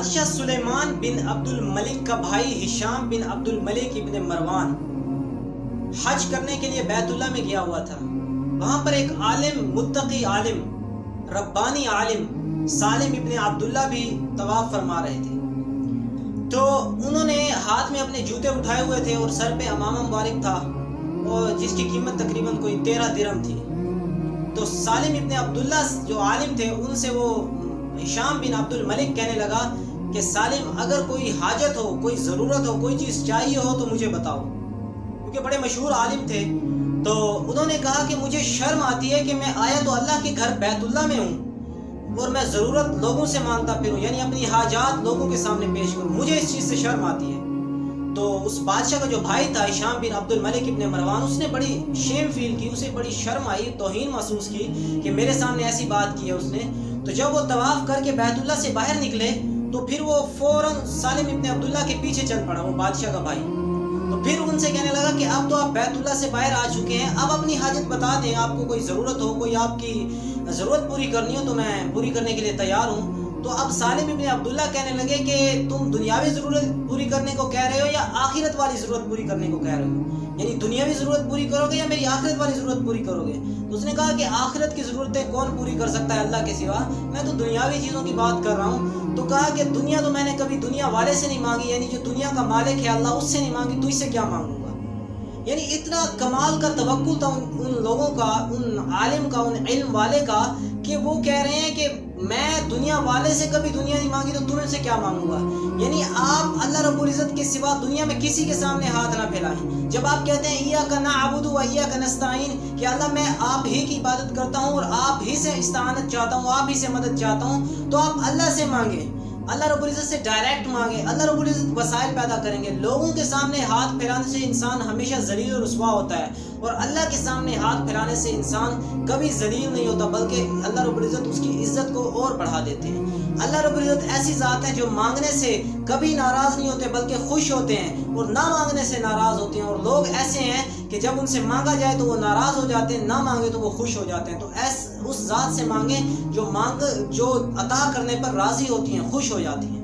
بادشاہ سلیمان بن عبد الملک کا بھائی ہشام بن عبد الملک ابن مروان حج کرنے کے لیے بیت اللہ میں گیا ہوا تھا۔ وہاں پر ایک عالم، متقی عالم، ربانی عالم سالم ابن عبداللہ بھی طواف فرما رہے تھے۔ تو انہوں نے ہاتھ میں اپنے جوتے اٹھائے ہوئے تھے اور سر پہ امامہ مبارک تھا، اور جس کی قیمت تقریباً کوئی 13 درہم تھی۔ تو سالم ابن عبداللہ جو عالم تھے، ان سے وہ ہشام بن عبد الملک کہنے لگا کہ سالم، اگر کوئی حاجت ہو، کوئی ضرورت ہو، کوئی چیز چاہیے ہو تو مجھے بتاؤ، کیونکہ بڑے مشہور عالم تھے۔ تو انہوں نے کہا کہ مجھے شرم آتی ہے کہ میں آیا تو اللہ کے گھر بیت اللہ میں ہوں اور میں ضرورت لوگوں سے مانگتا پھروں، یعنی اپنی حاجات لوگوں کے سامنے پیش کروں، مجھے اس چیز سے شرم آتی ہے۔ تو اس بادشاہ کا جو بھائی تھا ہشام بن عبد الملک ابن مروان، اس نے بڑی شیم فیل کی، اسے بڑی شرم آئی، توہین محسوس کی کہ میرے سامنے ایسی بات کی ہے اس نے۔ تو جب وہ طواف کر کے بیت اللہ سے باہر نکلے تو پھر وہ فوراً سالم ابن عبداللہ کے پیچھے چل پڑا، وہ بادشاہ کا بھائی۔ تو پھر ان سے کہنے لگا کہ اب تو آپ بیت اللہ سے باہر آ چکے ہیں، اب اپنی حاجت بتا دیں، آپ کو کوئی ضرورت ہو، کوئی آپ کی ضرورت پوری کرنی ہو تو میں پوری کرنے کے لیے تیار ہوں۔ تو اب سالم ابن عبداللہ کہنے لگے کہ تم دنیاوی ضرورت پوری کرنے کو کہہ رہے ہو یا آخرت والی ضرورت پوری کرنے کو کہہ رہے ہو، یعنی دنیاوی ضرورت پوری کرو گے یا میری آخرت والی ضرورت پوری کرو گے؟ تو اس نے کہا کہ آخرت کی ضرورتیں کون پوری کر سکتا ہے اللہ کے سوا، میں تو دنیاوی چیزوں کی بات کر رہا ہوں۔ تو کہا کہ دنیا تو میں نے کبھی دنیا والے سے نہیں مانگی، یعنی جو دنیا کا مالک ہے اللہ، اس سے نہیں مانگی، تو اس سے کیا مانگوں گا؟ یعنی اتنا کمال کا توکل تھا ان لوگوں کا، ان عالم کا، ان علم والے کا، کہ وہ کہہ رہے ہیں کہ میں دنیا والے سے کبھی دنیا نہیں مانگی تو تمہیں سے کیا مانگوں گا؟ یعنی آپ اللہ رب العزت کے سوا دنیا میں کسی کے سامنے ہاتھ نہ پھیلائیں۔ جب آپ کہتے ہیں ایاک نعبد و ایاک نستعین، کہ اللہ میں آپ ہی کی عبادت کرتا ہوں اور آپ ہی سے استعانت چاہتا ہوں، آپ ہی سے مدد چاہتا ہوں، تو آپ اللہ سے مانگیں، اللہ رب العزت سے ڈائریکٹ مانگیں، اللہ رب العزت وسائل پیدا کریں گے۔ لوگوں کے سامنے ہاتھ پھیلانے سے انسان ہمیشہ ذلیل و رسوا ہوتا ہے، اور اللہ کے سامنے ہاتھ پھیلانے سے انسان کبھی ذلیل نہیں ہوتا، بلکہ اللہ رب العزت اس کی عزت کو اور بڑھا دیتے ہیں۔ اللہ رب العزت ایسی ذات ہے جو مانگنے سے کبھی ناراض نہیں ہوتے بلکہ خوش ہوتے ہیں، اور نہ مانگنے سے ناراض ہوتے ہیں۔ اور لوگ ایسے ہیں کہ جب ان سے مانگا جائے تو وہ ناراض ہو جاتے ہیں، نہ مانگے تو وہ خوش ہو جاتے ہیں۔ تو اس ذات سے مانگیں جو عطا کرنے پر راضی ہوتی ہیں، خوش ہو جاتی ہیں۔